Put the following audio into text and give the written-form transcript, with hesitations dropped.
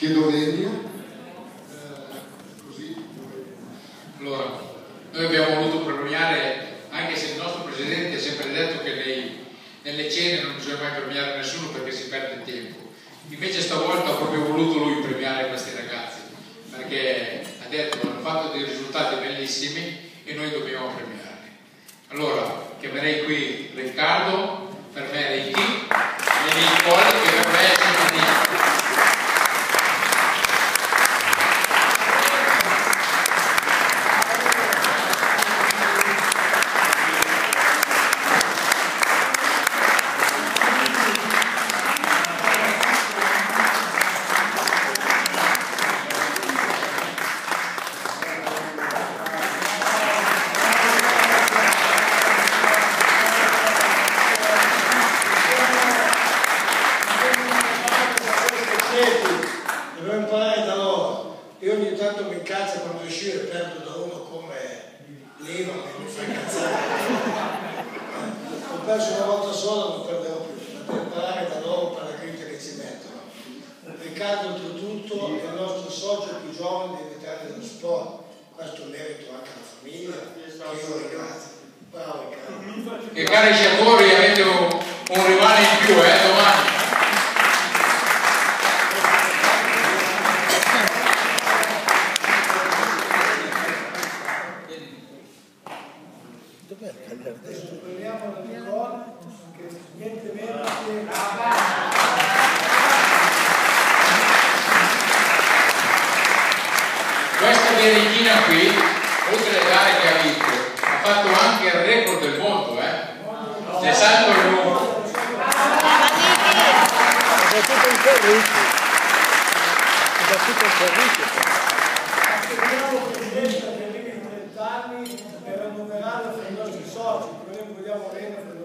Chiedo venia. Così. Allora, noi abbiamo voluto premiare, anche se il nostro Presidente ha sempre detto che nelle cene non bisogna mai premiare nessuno perché si perde tempo. Invece stavolta ha proprio voluto lui premiare questi ragazzi, perché ha detto che hanno fatto dei risultati bellissimi e noi dobbiamo premiarli. Allora, chiamerei qui Riccardo, per me Ricky, e Nicole, che per me è sempre Nico. Devo imparare da loro. Io ogni tanto mi incazzo quando uscire e perdo da uno come Lino che mi fa incazzare. Ho perso una volta sola, non perderò più. Devo imparare da loro per la critica che ci mettono. Riccardo oltretutto è il nostro socio più giovane dei veterani dello sport. Questo è un merito anche alla famiglia, che io ringrazio. Bravo Riccardo. E cari sciatori, avete un rivale in più, domani. Dov'è il tagliardino? Prendiamo la Nicole, che niente meno che... Questa birichina qui, oltre alle gare che ha vinto, ha fatto anche il record del mondo, del salto in lungo. È tutto un ferrito. È tutto un ferrito. Aspettiamo Presidente che arrivi in 30 anni per annoverarlo fra i nostri soci, noi vogliamo bene per